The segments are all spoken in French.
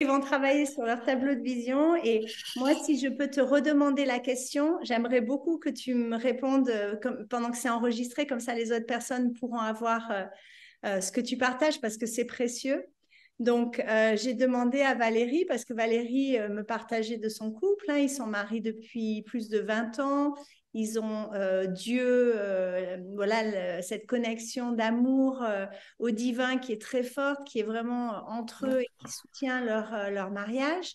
Ils vont travailler sur leur tableau de vision. Et moi, si je peux te redemander la question, j'aimerais beaucoup que tu me répondes pendant que c'est enregistré, comme ça les autres personnes pourront avoir ce que tu partages parce que c'est précieux. Donc, j'ai demandé à Valérie, parce que Valérie me partageait de son couple, hein. Ils sont mariés depuis plus de 20 ans. Ils ont Dieu, voilà, cette connexion d'amour au divin qui est très forte, qui est vraiment entre eux et qui soutient leur mariage.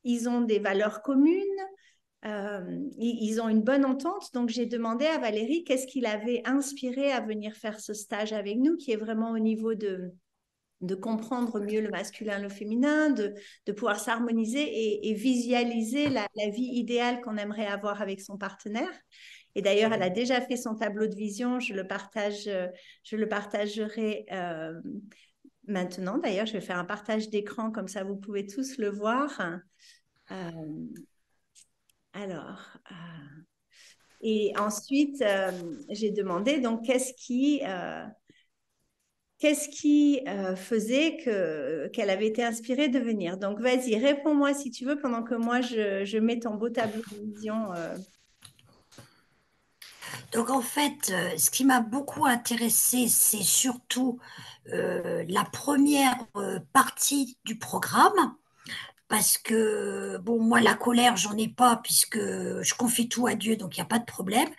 Ils ont des valeurs communes. Ils ont une bonne entente. Donc, j'ai demandé à Valérie qu'est-ce qui l'avait inspiré à venir faire ce stage avec nous, qui est vraiment au niveau de comprendre mieux le masculin, le féminin, de pouvoir s'harmoniser et visualiser la vie idéale qu'on aimerait avoir avec son partenaire. Et d'ailleurs, elle a déjà fait son tableau de vision. Je le partagerai maintenant. D'ailleurs, je vais faire un partage d'écran comme ça, vous pouvez tous le voir. Euh, alors, et ensuite, j'ai demandé donc qu'est-ce qui faisait qu'elle avait été inspirée de venir. Donc, vas-y, réponds-moi si tu veux pendant que moi, je mets ton beau tableau de vision. Donc en fait, ce qui m'a beaucoup intéressée, c'est surtout la première partie du programme, parce que, bon, moi, la colère, j'en ai pas, puisque je confie tout à Dieu, donc il n'y a pas de problème.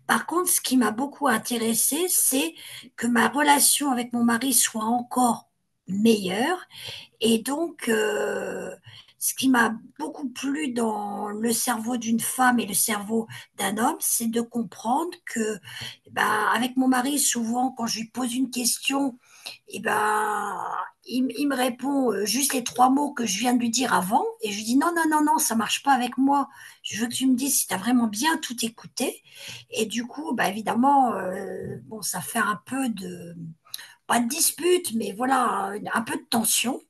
Par contre, ce qui m'a beaucoup intéressée, c'est que ma relation avec mon mari soit encore meilleure. Et donc, ce qui m'a beaucoup plu dans le cerveau d'une femme et le cerveau d'un homme, c'est de comprendre que, ben, avec mon mari, souvent, quand je lui pose une question, et ben, il me répond juste les trois mots que je viens de lui dire avant, et je lui dis non, non, non, non, ça marche pas avec moi. Je veux que tu me dises si tu as vraiment bien tout écouté. Et du coup, bah, évidemment, bon, ça fait un peu de, pas de dispute, mais voilà, un peu de tension.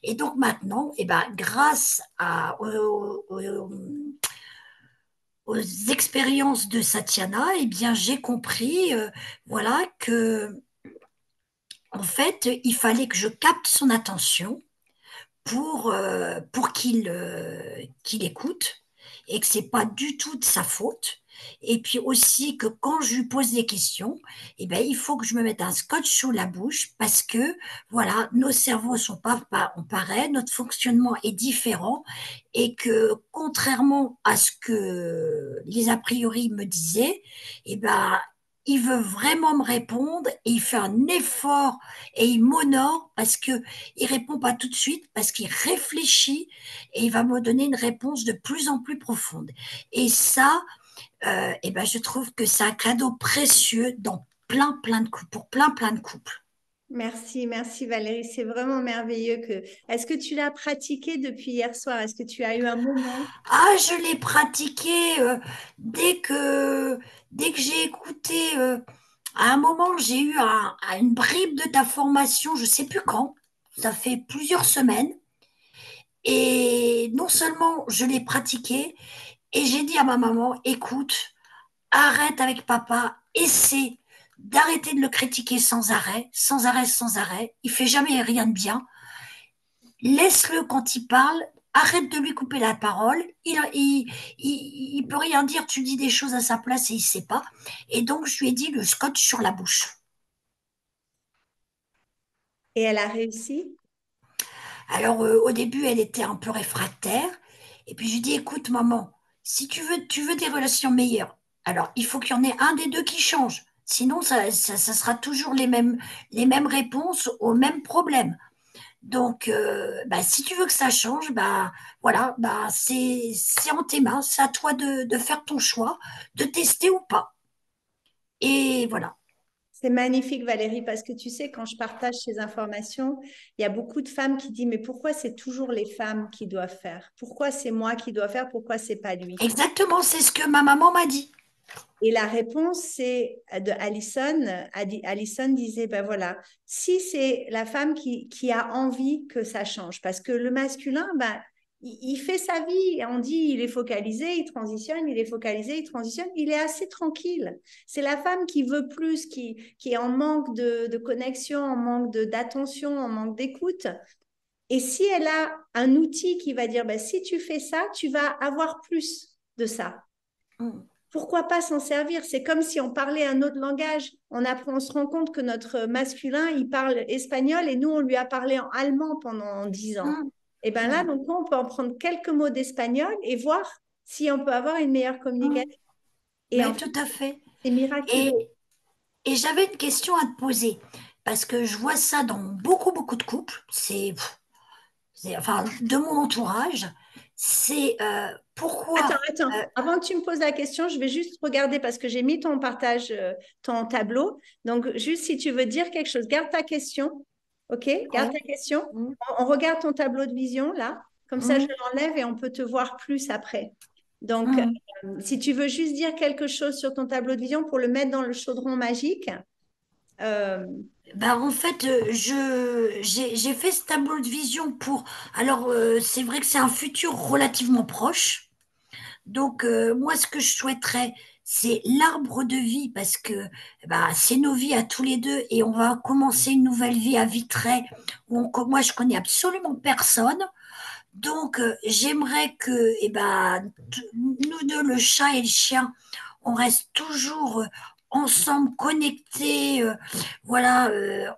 Et donc maintenant, eh ben, grâce aux expériences de Satyana, eh bien, j'ai compris, voilà, que en fait, il fallait que je capte son attention pour qu'il écoute, et que c'est pas du tout de sa faute. Et puis aussi que quand je lui pose des questions, eh ben, il faut que je me mette un scotch sous la bouche, parce que voilà, nos cerveaux sont pas pareils, notre fonctionnement est différent, et que contrairement à ce que les a priori me disaient, eh ben, il veut vraiment me répondre, et il fait un effort, et il m'honore, parce que il répond pas tout de suite, parce qu'il réfléchit, et il va me donner une réponse de plus en plus profonde. Et ça, eh ben, je trouve que c'est un cadeau précieux dans plein de couples, pour plein de couples. Merci, merci Valérie, c'est vraiment merveilleux que. Est-ce que tu l'as pratiqué depuis hier soir? Est-ce que tu as eu un moment? Ah, je l'ai pratiqué dès que j'ai écouté. À un moment, j'ai eu une bribe de ta formation, je sais plus quand. Ça fait plusieurs semaines. Et non seulement je l'ai pratiqué, et j'ai dit à ma maman, écoute, arrête avec papa, essaie d'arrêter de le critiquer sans arrêt, sans arrêt, sans arrêt. Il fait jamais rien de bien. Laisse-le quand il parle. Arrête de lui couper la parole. Il peut rien dire. Tu dis des choses à sa place et il sait pas. Et donc, je lui ai dit le scotch sur la bouche. Et elle a réussi? Alors, au début, elle était un peu réfractaire. Et puis, je lui ai dit, écoute, maman, si tu veux des relations meilleures, alors il faut qu'il y en ait un des deux qui change. Sinon, ça sera toujours les mêmes réponses aux mêmes problèmes. Donc, bah, si tu veux que ça change, bah, voilà, bah, c'est en tes mains. C'est à toi de faire ton choix, de tester ou pas. Et voilà. C'est magnifique, Valérie, parce que tu sais, quand je partage ces informations, il y a beaucoup de femmes qui disent, mais pourquoi c'est toujours les femmes qui doivent faire? Pourquoi c'est moi qui dois faire? Pourquoi c'est pas lui? Exactement, c'est ce que ma maman m'a dit. Et la réponse, c'est de Alison. Alison disait, ben voilà, si c'est la femme qui a envie que ça change, parce que le masculin, ben, il fait sa vie, on dit, il est focalisé, il transitionne, il est focalisé, il transitionne, il est assez tranquille. C'est la femme qui veut plus, qui est en manque de connexion, en manque d'attention, en manque d'écoute. Et si elle a un outil qui va dire, ben, si tu fais ça, tu vas avoir plus de ça. mm, Pourquoi pas s'en servir? C'est comme si on parlait un autre langage. On apprend, on se rend compte que notre masculin, il parle espagnol et nous, on lui a parlé en allemand pendant 10 ans. mm, Et bien là, mm, donc, on peut en prendre quelques mots d'espagnol et voir si on peut avoir une meilleure mm. communication. Et en Mais fait, tout à fait. c'est miraculeux. Et, et j'avais une question à te poser, parce que je vois ça dans beaucoup, beaucoup de couples. Enfin, de mon entourage. C'est Attends, pourquoi. attends. euh, Avant que tu me poses la question, je vais juste regarder parce que j'ai mis ton partage, ton tableau. Donc, juste si tu veux dire quelque chose, garde ta question. OK? Garde ouais. ta question. Mm, On regarde ton tableau de vision là. Comme ça, je mm, l'enlève et on peut te voir plus après. Donc, mm. si tu veux juste dire quelque chose sur ton tableau de vision pour le mettre dans le chaudron magique, euh, Ben, en fait, j'ai fait ce tableau de vision pour. Alors, c'est vrai que c'est un futur relativement proche. Donc, moi, ce que je souhaiterais, c'est l'arbre de vie, parce que bah, c'est nos vies à tous les deux, et on va commencer une nouvelle vie à Vitré, où moi, je connais absolument personne. Donc, j'aimerais que, nous deux, le chat et le chien, on reste toujours ensemble, connectés, voilà,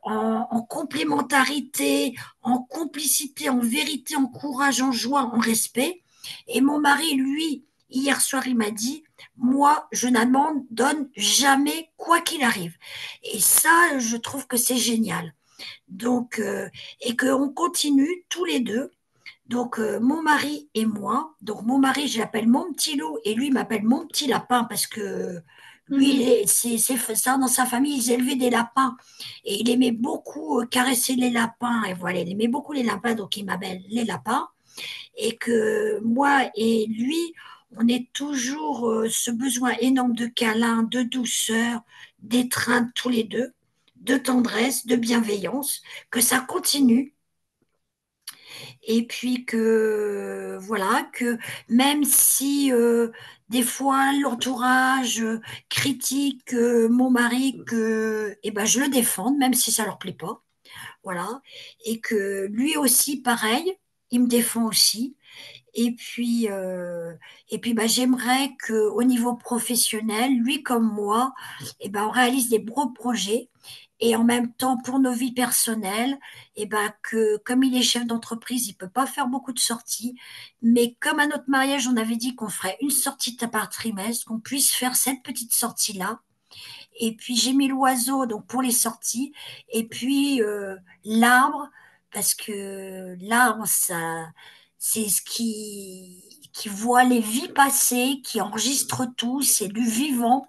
en complémentarité, en complicité, en vérité, en courage, en joie, en respect. Et mon mari, lui, hier soir, il m'a dit, moi, je n'abandonne jamais, quoi qu'il arrive. Et ça, je trouve que c'est génial. Donc, et qu'on continue tous les deux, donc, mon mari et moi, donc mon mari, je l'appelle mon petit loup et lui m'appelle mon petit lapin parce que lui, mhm. c'est ça, dans sa famille, ils élevaient des lapins et il aimait beaucoup caresser les lapins et voilà, il aimait beaucoup les lapins, donc il m'appelle les lapins. Et que moi et lui, on est toujours ce besoin énorme de câlin, de douceur, d'étreinte tous les deux, de tendresse, de bienveillance, que ça continue et puis que voilà, que même si des fois l'entourage critique mon mari, que je le défende même si ça leur plaît pas, voilà, et que lui aussi pareil, il me défend aussi. Et puis j'aimerais que au niveau professionnel, lui comme moi, on réalise des gros projets, et en même temps pour nos vies personnelles, que comme il est chef d'entreprise, il peut pas faire beaucoup de sorties, mais comme à notre mariage, on avait dit qu'on ferait une sortie par trimestre, qu'on puisse faire cette petite sortie-là. Et puis j'ai mis l'oiseau donc pour les sorties, et puis l'arbre, parce que l'arbre, ça, c'est ce qui voit les vies passées, qui enregistre tout, c'est du vivant.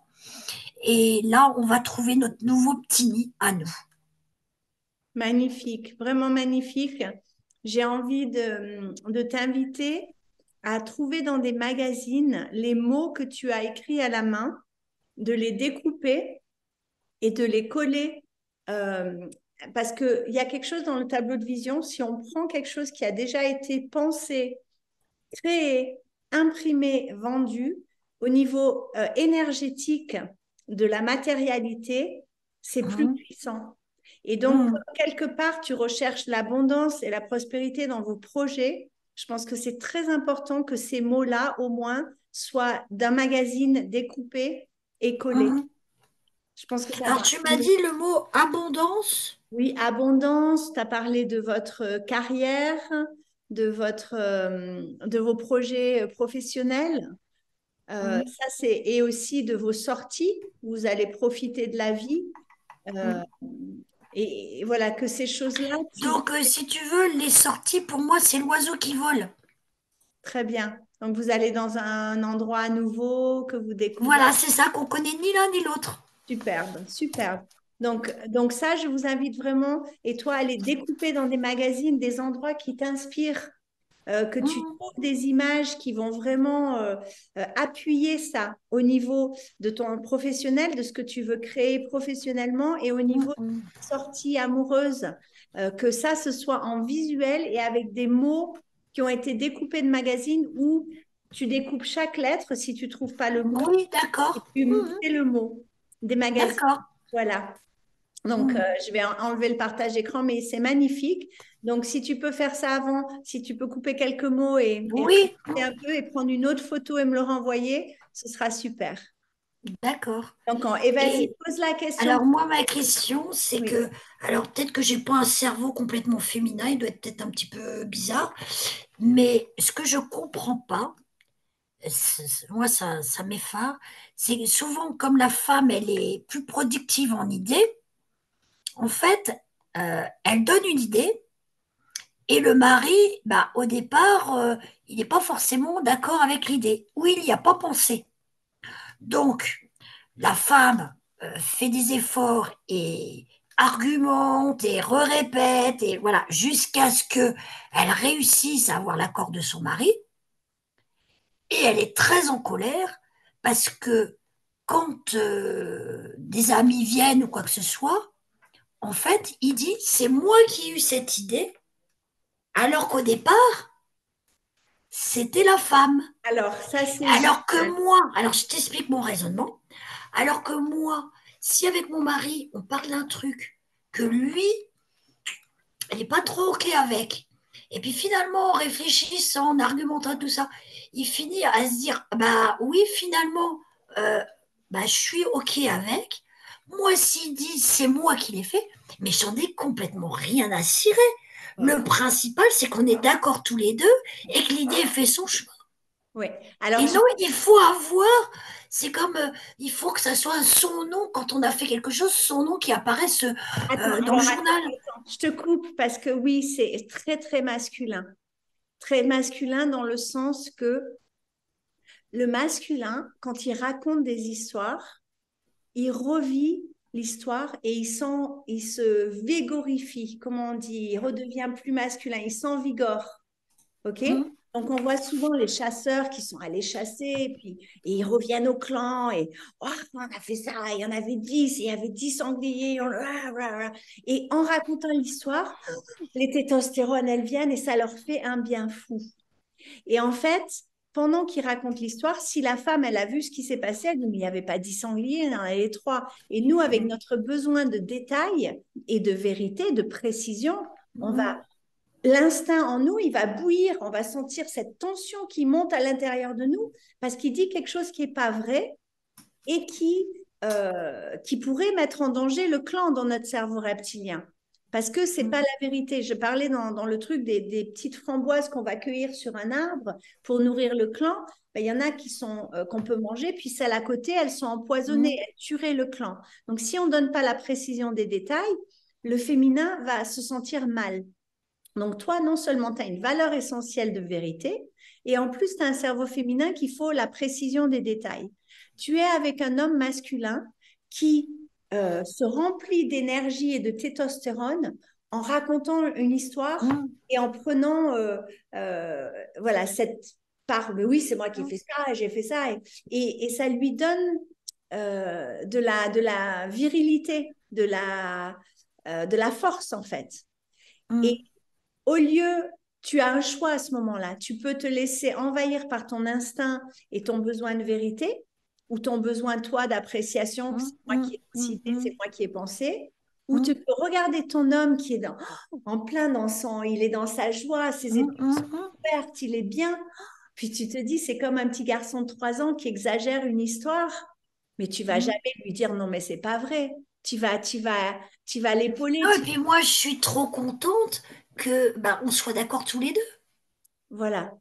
Et là, on va trouver notre nouveau petit nid à nous. Magnifique, vraiment magnifique. J'ai envie de t'inviter à trouver dans des magazines les mots que tu as écrits à la main, de les découper et de les coller. euh, Parce qu'il y a quelque chose dans le tableau de vision, si on prend quelque chose qui a déjà été pensé, créé, imprimé, vendu, au niveau énergétique de la matérialité, c'est plus Hum, puissant. Et donc, hum. quelque part, tu recherches l'abondance et la prospérité dans vos projets. Je pense que c'est très important que ces mots-là, au moins, soient d'un magazine découpé et collé. Hum. Je pense que ça Alors, va. tu m'as dit le mot abondance. Oui, abondance, tu as parlé de votre carrière, de vos projets professionnels. Hum, Ça, c'est, et aussi de vos sorties, où vous allez profiter de la vie. Euh, hum. et voilà, que ces choses-là, tu... Donc, si tu veux, les sorties, pour moi, c'est l'oiseau qui vole. Très bien. Donc, vous allez dans un endroit nouveau que vous découvrez. Voilà, c'est ça qu'on connaît ni l'un ni l'autre. Superbe, superbe. Donc ça, je vous invite vraiment, et toi, à les découper dans des magazines, des endroits qui t'inspirent, que tu Hum, trouves des images qui vont vraiment appuyer ça au niveau de ton professionnel, de ce que tu veux créer professionnellement et au hum, niveau de hum. sortie amoureuse, que ça, ce soit en visuel et avec des mots qui ont été découpés de magazines où tu découpes chaque lettre si tu trouves pas le mot Oui, et d'accord. tu Mhm. fais le mot des magazines. D'accord. Voilà. Donc, Mhm. je vais enlever le partage d'écran, mais c'est magnifique. Donc, si tu peux faire ça avant, si tu peux couper quelques mots et Oui, rajouter un peu et prendre une autre photo et me le renvoyer, ce sera super. d'accord. Donc, et vas-y, Et pose la question. alors moi, ma question, c'est Oui. que, alors peut-être que j'ai pas un cerveau complètement féminin, il doit être peut-être un petit peu bizarre, mais ce que je comprends pas, moi ça m'effare, c'est que souvent comme la femme, elle est plus productive en idée, en fait, elle donne une idée et le mari, bah, au départ, il n'est pas forcément d'accord avec l'idée, ou il n'y a pas pensé. Donc, la femme fait des efforts et argumente et répète et voilà jusqu'à ce que elle réussisse à avoir l'accord de son mari et elle est très en colère parce que quand des amis viennent ou quoi que ce soit, en fait, il dit c'est moi qui ai eu cette idée alors qu'au départ c'était la femme. Alors, ça, c'est Alors génial. que moi, alors je t'explique mon raisonnement. Alors que moi, si avec mon mari, on parle d'un truc que lui, il n'est pas trop OK avec, et puis finalement, en réfléchissant, en argumentant tout ça, il finit à se dire, bah oui, finalement, euh, bah, je suis OK avec. Moi, s'il dit, c'est moi qui l'ai fait, mais j'en ai complètement rien à cirer. Ouais. Le principal, c'est qu'on est d'accord tous les deux et que l'idée fait son chemin. Ouais. Alors, Et non, il faut avoir, c'est comme, il faut que ça soit son nom, quand on a fait quelque chose, son nom qui apparaisse attends, dans le alors, journal. attends. Je te coupe parce que oui, c'est très, très masculin. Très masculin dans le sens que le masculin, quand il raconte des histoires, il revit l'histoire et il se vigorifie, comment on dit, il redevient plus masculin, il s'envigore. OK? Hum, Donc, on voit souvent les chasseurs qui sont allés chasser et ils reviennent au clan et oh, on a fait ça, il y en avait 10, il y avait 10 sangliers. Et en racontant l'histoire, les testostérones, elles viennent et ça leur fait un bien fou. Et en fait, pendant qu'ils racontent l'histoire, si la femme, elle a vu ce qui s'est passé, elle dit, mais il n'y avait pas 10 sangliers, il y en avait 3. Et nous, avec notre besoin de détails et de vérité, de précision, on va hum, l'instinct en nous, il va bouillir, on va sentir cette tension qui monte à l'intérieur de nous parce qu'il dit quelque chose qui n'est pas vrai et qui pourrait mettre en danger le clan dans notre cerveau reptilien. Parce que c'est pas hum, la vérité. Je parlais dans le truc des petites framboises qu'on va cueillir sur un arbre pour nourrir le clan. Ben, il y en a qui sont qu'on peut manger, puis celles à côté, elles sont empoisonnées, hum, elles tueraient le clan. Donc, si on donne pas la précision des détails, le féminin va se sentir mal. Donc, toi, non seulement tu as une valeur essentielle de vérité, et en plus, tu as un cerveau féminin qui faut la précision des détails. Tu es avec un homme masculin qui se remplit d'énergie et de testostérone en racontant une histoire hum, et en prenant voilà, cette part, mais oui, c'est moi qui ai hum, fait ça, et j'ai fait ça, et ça lui donne de la virilité, de la force, en fait. Et hum, au lieu, tu as un choix à ce moment-là. Tu peux te laisser envahir par ton instinct et ton besoin de vérité, ou ton besoin, toi, d'appréciation, c'est hum, moi qui ai hum, décidé, c'est hum, moi qui ai pensé, ou tu hum, peux regarder ton homme qui est en plein dans il est dans sa joie, ses hum, épaules sont hum, hum. ouvertes, il est bien. Puis tu te dis, c'est comme un petit garçon de 3 ans qui exagère une histoire, mais tu vas Hum. jamais lui dire non, mais c'est pas vrai. Tu vas l'épauler. Ah, et puis moi, je suis trop contente que bah, on soit d'accord tous les deux. Voilà.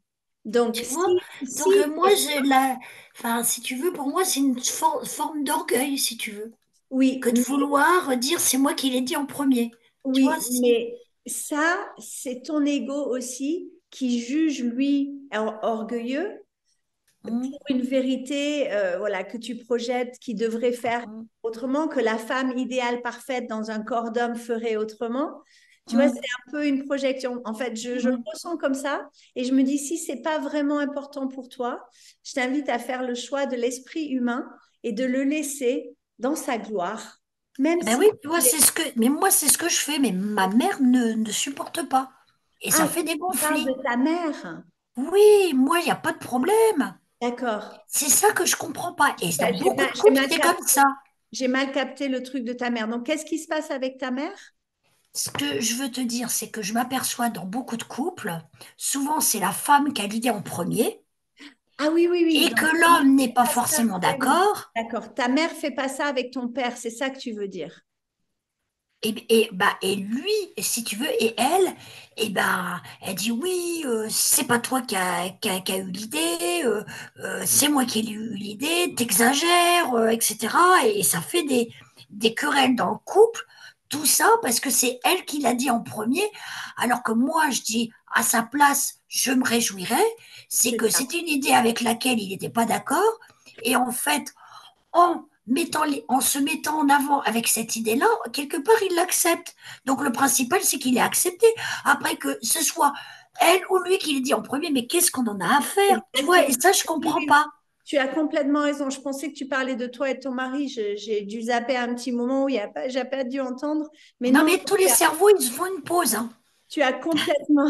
Donc, Tu vois? Donc moi, j'ai la, enfin, si tu veux, pour moi, c'est une forme d'orgueil, si tu veux, oui, que de vouloir dire c'est moi qui l'ai dit en premier. Tu vois? oui, mais ça, c'est ton ego aussi qui juge lui orgueilleux Hum, pour une vérité, voilà, que tu projettes, qui devrait faire hum, autrement, que la femme idéale parfaite dans un corps d'homme ferait autrement. Tu vois, c'est hum, un peu une projection. En fait, je le hum. ressens comme ça et je me dis, si c'est pas vraiment important pour toi, je t'invite à faire le choix de l'esprit humain et de le laisser dans sa gloire, même Ben si oui, tu vois, c'est ce que, mais moi, c'est ce que je fais, mais ma mère ne supporte pas. Et ça ah, fait des tu parles de conflits. ta mère. Oui, moi, il n'y a pas de problème. D'accord. C'est ça que je comprends pas. Et dans Bah, beaucoup de couples, c'est comme ça. j'ai mal capté le truc de ta mère. Donc, qu'est-ce qui se passe avec ta mère? Ce que je veux te dire, c'est que je m'aperçois dans beaucoup de couples, souvent c'est la femme qui a l'idée en premier Ah oui, oui, oui. et Donc, que ta mère l'homme n'est fait pas pas ça. forcément Oui, oui. d'accord. D'accord. Ta mère fait pas ça avec ton père, c'est ça que tu veux dire. Et lui, si tu veux, et elle, elle dit oui, c'est pas toi qui a eu l'idée, c'est moi qui ai eu l'idée, t'exagères, etc. Et ça fait des querelles dans le couple, tout ça parce que c'est elle qui l'a dit en premier, alors que moi je dis à sa place, je me réjouirais, c'est C'est que ça. c'était une idée avec laquelle il n'était pas d'accord, et en fait, en se mettant en avant avec cette idée-là, quelque part, il l'accepte. Donc le principal, c'est qu'il est accepté. Après que ce soit elle ou lui qui l'ait dit en premier, mais qu'est-ce qu'on en a à faire? Tu vois, et Exactement. ça, je Oui, comprends oui. pas. Tu as complètement raison. Je pensais que tu parlais de toi et de ton mari. J'ai dû zapper un petit moment où il y a pas, j'ai pas dû entendre. Mais Non, non, mais tous les cerveaux, ils se font une pause, hein. tu as complètement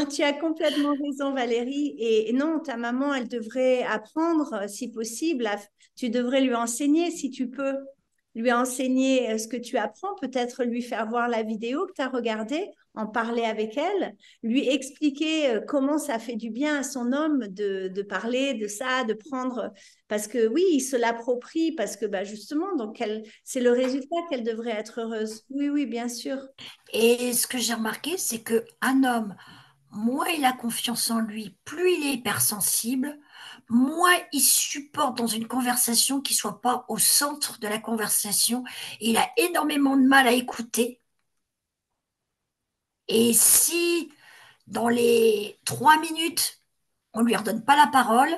raison, Valérie. Et non, ta maman, elle devrait apprendre, si possible. Tu devrais lui enseigner, si tu peux, lui enseigner ce que tu apprends, peut-être lui faire voir la vidéo que tu as regardée, en parler avec elle, lui expliquer comment ça fait du bien à son homme de parler de ça, de prendre, parce que oui, il se l'approprie, parce que bah, justement, donc c'est le résultat qu'elle devrait être heureuse. Oui, oui, bien sûr. Et ce que j'ai remarqué, c'est que un homme, moins il a confiance en lui, plus il est hypersensible, moins il supporte dans une conversation qui soit pas au centre de la conversation. Il a énormément de mal à écouter. Et si dans les 3 minutes, on lui redonne pas la parole,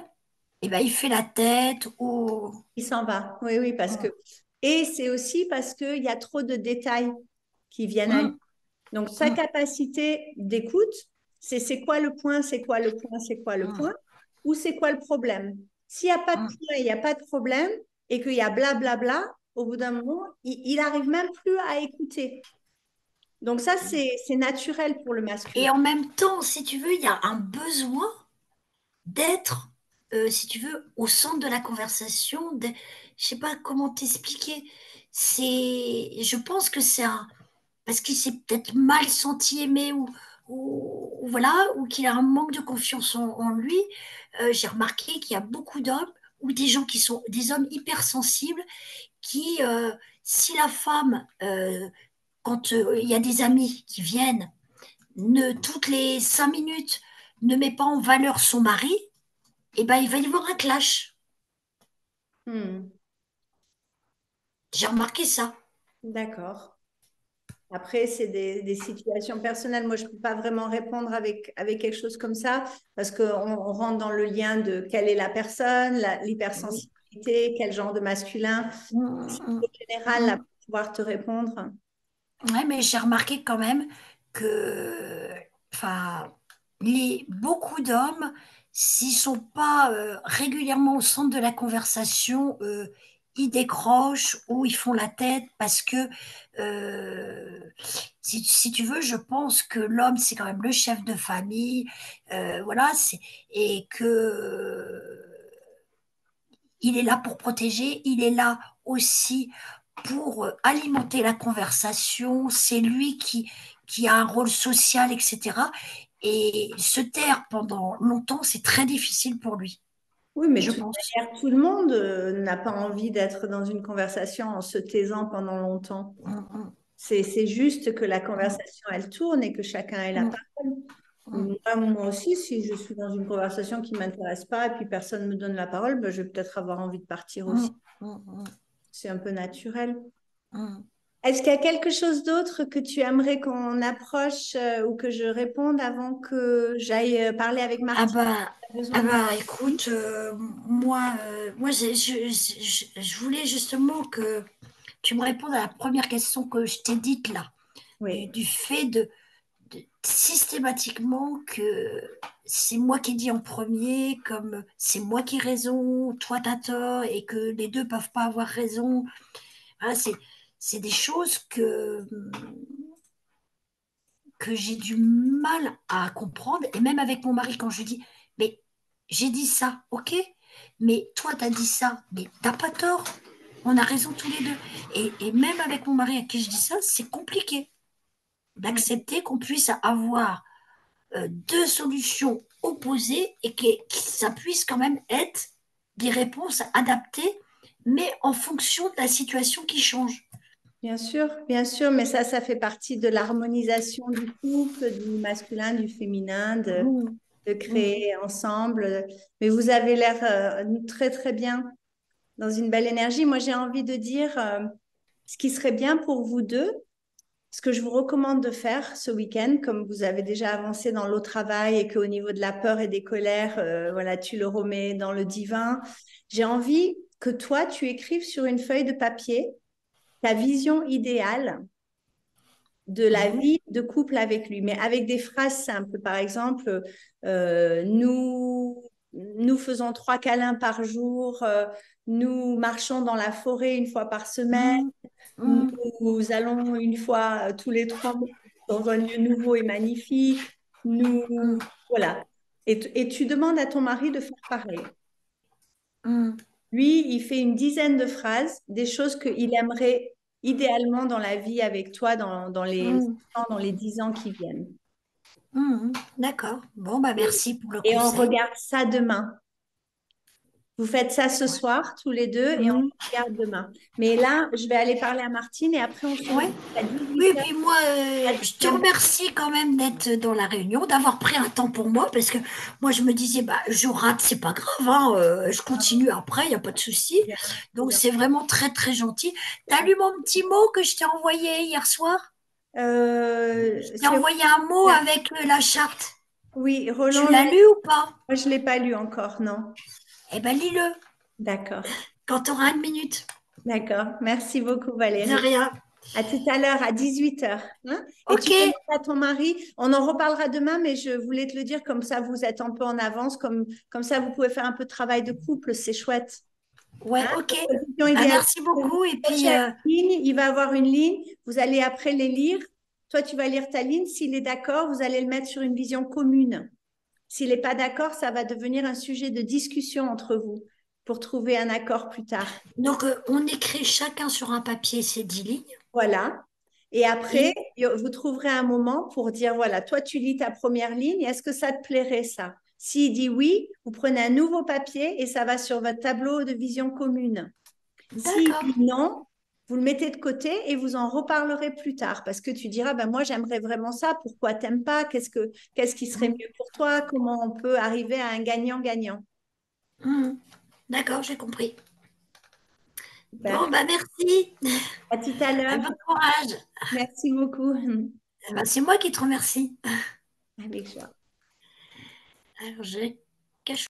et ben il fait la tête ou. Il s'en va. Oui, oui, parce que. Hum, Et c'est aussi parce qu'il y a trop de détails qui viennent à lui. hum, Donc, sa hum, capacité d'écoute, c'est quoi le point, c'est quoi le point, c'est quoi le hum, point, ou c'est quoi le problème. S'il n'y a pas de hum. point, il n'y a pas de problème, et qu'il y a blablabla, au bout d'un moment, il n'arrive même plus à écouter. Donc, ça, c'est naturel pour le masculin. Et en même temps, si tu veux, il y a un besoin d'être, si tu veux, au centre de la conversation. Je sais pas comment t'expliquer. Je pense que c'est parce qu'il s'est peut-être mal senti aimé ou voilà, ou qu'il a un manque de confiance en lui. J'ai remarqué qu'il y a beaucoup d'hommes ou des gens qui sont des hommes hypersensibles qui, si la femme, quand il y a des amis qui viennent, toutes les 5 minutes, ne met pas en valeur son mari, eh ben, il va y avoir un clash. Hmm, J'ai remarqué ça. d'accord. Après, c'est des situations personnelles. Moi, je ne peux pas vraiment répondre avec quelque chose comme ça parce qu'on rentre dans le lien de quelle est la personne, Oui. l'hypersensibilité, quel genre de masculin. Mm, En mm, général, là, mm. pour pouvoir te répondre. Ouais, mais j'ai remarqué quand même que, enfin, beaucoup d'hommes, s'ils sont pas régulièrement au centre de la conversation, ils décrochent ou ils font la tête parce que, euh, si tu veux, je pense que l'homme, c'est quand même le chef de famille, voilà, et que il est là pour protéger, il est là aussi pour alimenter la conversation, c'est lui qui a un rôle social, etc. Et se taire pendant longtemps, c'est très difficile pour lui, Oui, mais de je toute pense. manière, tout le monde n'a pas envie d'être dans une conversation en se taisant pendant longtemps. Mm, mm, C'est juste que la mm, conversation, elle tourne et que chacun ait la mm, parole. mm, Moi aussi, si je suis dans une conversation qui ne m'intéresse pas et puis personne ne me donne la parole, ben, je vais peut-être avoir envie de partir mm, aussi. mm, C'est un peu naturel. mm. Est-ce qu'il y a quelque chose d'autre que tu aimerais qu'on approche ou que je réponde avant que j'aille parler avec Ah Martine? bah, Tu as besoin de... écoute, moi je voulais justement que tu me répondes à la première question que je t'ai dite là, Oui. du fait systématiquement que c'est moi qui dis en premier, comme c'est moi qui ai raison, toi t'as tort, et que les deux peuvent pas avoir raison. Voilà, c'est des choses que j'ai du mal à comprendre. Et même avec mon mari, quand je lui dis, mais j'ai dit ça, ok, mais toi t'as dit ça, mais t'as pas tort, on a raison tous les deux. Et même avec mon mari à qui je dis ça, c'est compliqué. d'accepter qu'on puisse avoir deux solutions opposées et que ça puisse quand même être des réponses adaptées, mais en fonction de la situation qui change. Bien sûr, mais ça fait partie de l'harmonisation du couple, du masculin, du féminin, Mmh. de Mmh. créer ensemble. Mais vous avez l'air très, très bien, dans une belle énergie. Moi, j'ai envie de dire ce qui serait bien pour vous deux, ce que je vous recommande de faire ce week-end, comme vous avez déjà avancé dans l'eau travail et qu'au niveau de la peur et des colères, voilà, tu le remets dans le divin. J'ai envie que toi, tu écrives sur une feuille de papier ta vision idéale de la Mmh. vie de couple avec lui, mais avec des phrases simples. Par exemple, nous faisons 3 câlins par jour, nous marchons dans la forêt une fois par semaine, Mmh. Mmh. nous allons une fois tous les 3 mois dans un lieu nouveau et magnifique. Nous, Mmh. voilà. Et tu demandes à ton mari de faire pareil. Mmh. Lui, il fait une dizaine de phrases, des choses qu'il aimerait idéalement dans la vie avec toi Mmh. dans les 10 ans qui viennent. Mmh. D'accord. Bon, bah Et, merci pour le et on conseil. regarde ça demain. Vous faites ça ce Ouais. soir, tous les deux, et on Mmh. regarde demain. Mais là, je vais aller parler à Martine et après, on se Ouais. retrouve à Oui, 18 et heures. puis moi, je te remercie quand même d'être dans la réunion, d'avoir pris un temps pour moi, parce que moi, je me disais, bah, je rate, c'est pas grave, hein, je continue après, il n'y a pas de souci. Bien, Donc, bien. c'est vraiment très, très gentil. T'as lu mon petit mot que je t'ai envoyé hier soir? Je t'ai C'est envoyé un mot avec la charte. oui, Tu Roland, l'as lu ou pas? moi, je ne l'ai pas lu encore, non. Eh ben, lis-le D'accord, quand tu auras une minute. d'accord. Merci beaucoup, De Valérie. rien. À tout à l'heure, à 18 heures. Hein. Et Ok, tu demandes à ton mari, on en reparlera demain, mais je voulais te le dire, comme ça vous êtes un peu en avance, comme ça vous pouvez faire un peu de travail de couple, c'est chouette. ouais, Hein. ok. La position Bah, idéale. merci beaucoup. Et Toi, tu puis, as une ligne, il va avoir une ligne, vous allez après les lire. Toi, tu vas lire ta ligne, s'il est d'accord, vous allez le mettre sur une vision commune. S'il n'est pas d'accord, ça va devenir un sujet de discussion entre vous pour trouver un accord plus tard. donc, on écrit chacun sur un papier ces 10 lignes. Voilà. Et après, Et vous trouverez un moment pour dire, voilà, toi, tu lis ta première ligne, est-ce que ça te plairait, ça? S'il dit oui, vous prenez un nouveau papier et ça va sur votre tableau de vision commune. S'il d'accord. dit non, vous le mettez de côté et vous en reparlerez plus tard parce que tu diras, ben moi, j'aimerais vraiment ça, pourquoi t'aimes pas? Qu'est-ce qui serait Mm, mieux pour toi? Comment on peut arriver à un gagnant-gagnant? mm. D'accord, j'ai compris. Bon, Super. bah merci. À tout à l'heure. Bon courage. Merci beaucoup. Eh ben, c'est moi qui te remercie. Avec joie. Alors, je cache